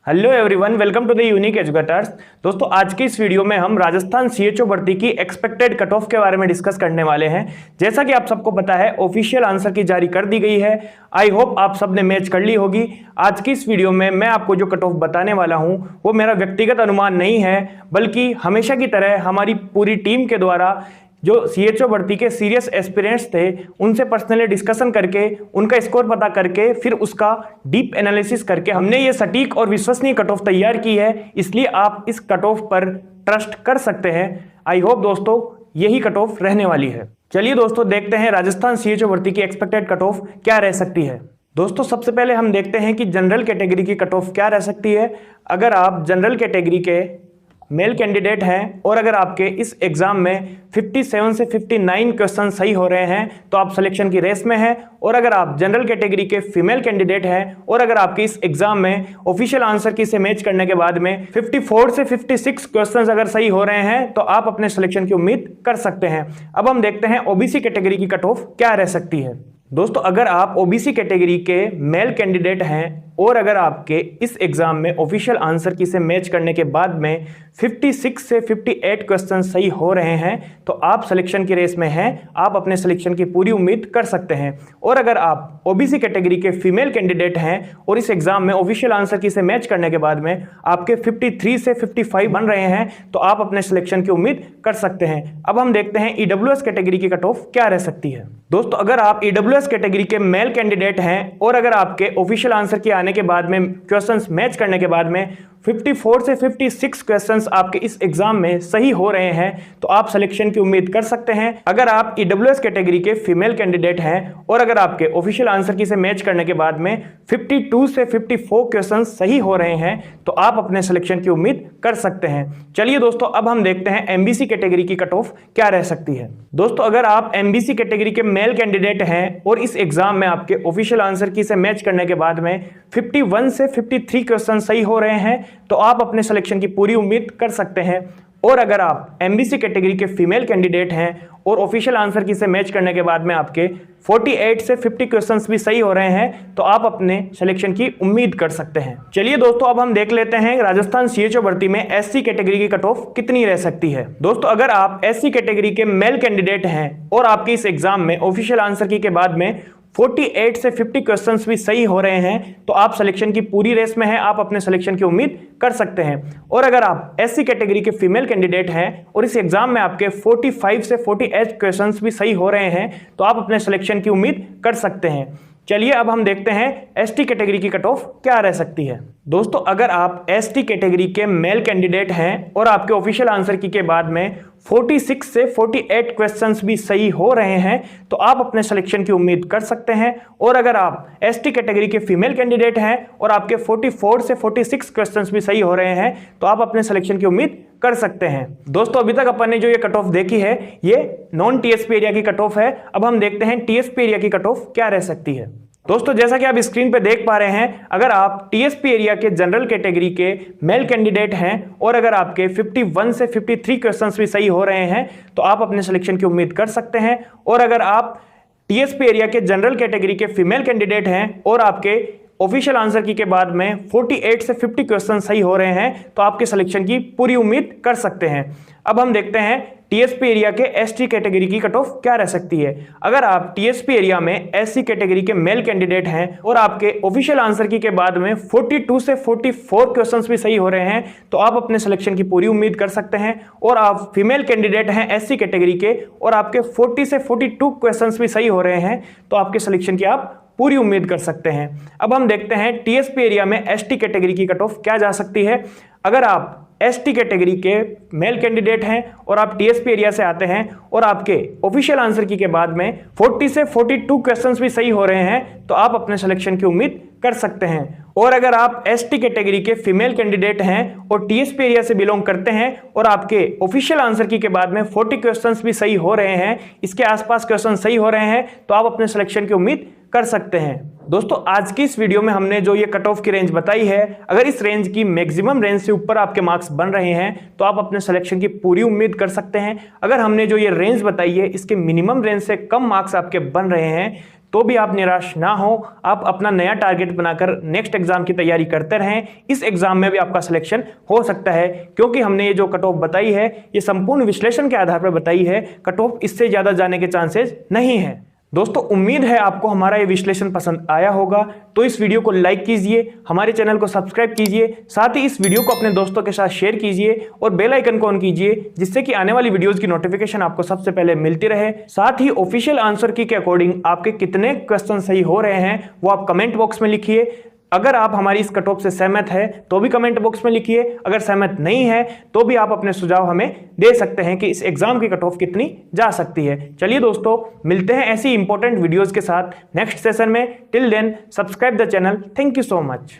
Hello everyone, welcome to the unique educators. दोस्तों, आज की इस वीडियो में हम राजस्थान सीएचओ भर्ती की एक्सपेक्टेड कट ऑफ के बारे में डिस्कस करने वाले हैं। जैसा कि आप सबको पता है, ऑफिशियल आंसर की जारी कर दी गई है। आई होप आप सबने मैच कर ली होगी। आज की इस वीडियो में मैं आपको जो कट ऑफ बताने वाला हूं वो मेरा व्यक्तिगत अनुमान नहीं है, बल्कि हमेशा की तरह हमारी पूरी टीम के द्वारा जो सीएचओ भर्ती के सीरियस एस्पिरेंट्स थे उनसे पर्सनली डिस्कशन करके उनका स्कोर पता करके फिर उसका डीप एनालिसिस करके हमने ये सटीक और विश्वसनीय कट ऑफ तैयार की है। इसलिए आप इस कट ऑफ पर ट्रस्ट कर सकते हैं। आई होप दोस्तों यही कट ऑफ रहने वाली है। चलिए दोस्तों, देखते हैं राजस्थान सीएचओ भर्ती की एक्सपेक्टेड कट ऑफ क्या रह सकती है। दोस्तों, सबसे पहले हम देखते हैं कि जनरल कैटेगरी की कट ऑफ क्या रह सकती है। अगर आप जनरल कैटेगरी के मेल कैंडिडेट हैं और अगर आपके इस एग्जाम में 57 से 59 क्वेश्चन सही हो रहे हैं तो आप सिलेक्शन की रेस में हैं। और अगर आप जनरल कैटेगरी के फीमेल कैंडिडेट हैं और अगर आपके इस एग्जाम में ऑफिशियल आंसर की से मैच करने के बाद में 54 से 56 क्वेश्चंस अगर सही हो रहे हैं तो आप अपने सिलेक्शन की उम्मीद कर सकते हैं। अब हम देखते हैं ओबीसी कैटेगरी की कट ऑफ क्या रह सकती है। दोस्तों, अगर आप ओबीसी कैटेगरी के मेल कैंडिडेट हैं और अगर आपके इस एग्जाम में ऑफिशियल आंसर की से मैच करने के बाद में 56 से 58 क्वेश्चन सही हो रहे हैं तो आप सिलेक्शन की रेस में हैं। आप अपने सिलेक्शन की पूरी उम्मीद कर सकते हैं। और अगर आप ओबीसी कैटेगरी के फीमेल कैंडिडेट हैं और इस एग्जाम में ऑफिशियल आंसर की से मैच करने के बाद में आपके 53 से 55 बन रहे हैं तो आप अपने सिलेक्शन की उम्मीद कर सकते हैं। अब हम देखते हैं ईडब्ल्यूएस कैटेगरी की कट ऑफ क्या रह सकती है। दोस्तों, अगर आप ईडब्ल्यूएस कैटेगरी के मेल कैंडिडेट हैं और अगर आपके ऑफिशियल आंसर की आने के बाद में क्वेश्चंस मैच करने के बाद में 54 से 56 क्वेश्चंस आपके इस एग्जाम में सही हो रहे हैं तो आप सिलेक्शन की उम्मीद कर सकते हैं। अगर आप ईडब्ल्यूएस कैटेगरी के फीमेल कैंडिडेट हैं और अगर आपके ऑफिशियल आंसर की से मैच करने के बाद में 52 से 54 क्वेश्चंस सही हो रहे हैं तो आप अपने सिलेक्शन की उम्मीद कर सकते हैं। चलिए दोस्तों, अब हम देखते हैं एमबीसी कैटेगरी की कट ऑफ क्या रह सकती है। दोस्तों, अगर आप एमबीसी कैटेगरी के मेल कैंडिडेट हैं और इस एग्जाम में आपके ऑफिशियल आंसर की से मैच करने के बाद में 51 से 53 क्वेश्चन सही हो रहे हैं तो आप अपने सिलेक्शन की पूरी उम्मीद कर सकते हैं। और अगर आप एमबीसी कैटेगरी के फीमेल कैंडिडेट हैं और ऑफिशियल आंसर की से मैच करने के बाद में आपके 48 से 50 क्वेश्चंस भी सही हो रहे हैं तो आप अपने सिलेक्शन की उम्मीद कर सकते हैं। चलिए दोस्तों, अब हम देख लेते हैं राजस्थान सीएचओ भर्ती में एससी कैटेगरी की कट ऑफ कितनी रह सकती है। दोस्तों, अगर आप एससी कैटेगरी के मेल कैंडिडेट हैं और आपके इस एग्जाम में ऑफिशियल आंसर की के बाद में 48 से 50 क्वेश्चंस भी सही हो रहे हैं तो आप सिलेक्शन की पूरी रेस में हैं। आप अपने सिलेक्शन की उम्मीद कर सकते हैं। और अगर आप एससी कैटेगरी के फीमेल कैंडिडेट हैं और इस एग्जाम में आपके 45 से 48 क्वेश्चंस भी सही हो रहे हैं तो आप अपने सिलेक्शन की उम्मीद कर सकते हैं। चलिए अब हम देखते हैं एसटी कैटेगरी की कट ऑफ क्या रह सकती है। दोस्तों, अगर आप एसटी कैटेगरी के मेल कैंडिडेट हैं और आपके ऑफिशियल आंसर की के बाद में 46 से 48 क्वेश्चंस भी सही हो रहे हैं तो आप अपने सिलेक्शन की उम्मीद कर सकते हैं। और अगर आप एसटी कैटेगरी के फीमेल कैंडिडेट हैं और आपके 44 से 46 क्वेश्चंस भी सही हो रहे हैं तो आप अपने सिलेक्शन की उम्मीद कर सकते हैं। दोस्तों, अभी तक अपन ने जो ये कट ऑफ देखी है ये नॉन टीएसपी एरिया की कट ऑफ है। अब हम देखते हैं टीएसपी एरिया की कट ऑफ क्या रह सकती है। दोस्तों, जैसा कि आप स्क्रीन पे देख पा रहे हैं, अगर आप टीएसपी एरिया के जनरल कैटेगरी के मेल कैंडिडेट हैं और अगर आपके 51 से 53 क्वेश्चंस भी सही हो रहे हैं तो आप अपने सिलेक्शन की उम्मीद कर सकते हैं। और अगर आप टीएसपी एरिया के जनरल कैटेगरी के फीमेल कैंडिडेट हैं और आपके ऑफिशियल आंसर की के बाद में 48 से 50 क्वेश्चन सही हो रहे हैं तो आपके सिलेक्शन की पूरी उम्मीद कर सकते हैं। अब हम देखते हैं टीएसपी एरिया के एसटी कैटेगरी की कट ऑफ क्या रह सकती है। अगर आप टीएसपी एरिया में एससी कैटेगरी के मेल कैंडिडेट हैं और आपके ऑफिशियल आंसर की के बाद में 42 से 44 क्वेश्चंस भी सही हो रहे हैं तो आप अपने सिलेक्शन की पूरी उम्मीद कर सकते हैं। और आप फीमेल कैंडिडेट हैं एससी कैटेगरी के और आपके 40 से 42 क्वेश्चंस भी सही हो रहे हैं तो आपके सिलेक्शन की आप पूरी उम्मीद कर सकते हैं। अब हम देखते हैं टीएसपी एरिया में एसटी कैटेगरी की कट ऑफ क्या जा सकती है। अगर आप एसटी कैटेगरी के मेल कैंडिडेट हैं और आप टीएसपी एरिया से आते हैं और आपके ऑफिशियल आंसर की के बाद में 40 से 42 क्वेश्चंस भी सही हो रहे हैं तो आप अपने सिलेक्शन की उम्मीद कर सकते हैं। और अगर आप एसटी कैटेगरी के फीमेल कैंडिडेट हैं और टीएसपी एरिया से बिलोंग करते हैं और आपके ऑफिशियल आंसर की के बाद में 40 क्वेश्चंस भी सही हो रहे हैं, इसके आसपास क्वेश्चन सही हो रहे हैं तो आप अपने सिलेक्शन की उम्मीद कर सकते हैं। दोस्तों, आज की इस वीडियो में हमने जो ये कट ऑफ की रेंज बताई है, अगर इस रेंज की मैक्सिमम रेंज से ऊपर आपके मार्क्स बन रहे हैं तो आप अपने सिलेक्शन की पूरी उम्मीद कर सकते हैं। अगर हमने जो ये रेंज बताई है इसके मिनिमम रेंज से कम मार्क्स आपके बन रहे हैं तो भी आप निराश ना हो, आप अपना नया टारगेट बनाकर नेक्स्ट एग्जाम की तैयारी करते रहें। इस एग्जाम में भी आपका सिलेक्शन हो सकता है, क्योंकि हमने ये जो कट ऑफ बताई है ये संपूर्ण विश्लेषण के आधार पर बताई है। कट ऑफ इससे ज्यादा जाने के चांसेस नहीं है। दोस्तों उम्मीद है आपको हमारा ये विश्लेषण पसंद आया होगा, तो इस वीडियो को लाइक कीजिए, हमारे चैनल को सब्सक्राइब कीजिए, साथ ही इस वीडियो को अपने दोस्तों के साथ शेयर कीजिए और बेल आइकन को ऑन कीजिए, जिससे कि आने वाली वीडियोस की नोटिफिकेशन आपको सबसे पहले मिलती रहे। साथ ही ऑफिशियल आंसर की के अकॉर्डिंग आपके कितने क्वेश्चन सही हो रहे हैं वो आप कमेंट बॉक्स में लिखिए। अगर आप हमारी इस कट ऑफ से सहमत है तो भी कमेंट बॉक्स में लिखिए, अगर सहमत नहीं है तो भी आप अपने सुझाव हमें दे सकते हैं कि इस एग्जाम की कट ऑफ कितनी जा सकती है। चलिए दोस्तों, मिलते हैं ऐसी इंपॉर्टेंट वीडियोस के साथ नेक्स्ट सेशन में। Till then subscribe the channel. Thank you so much.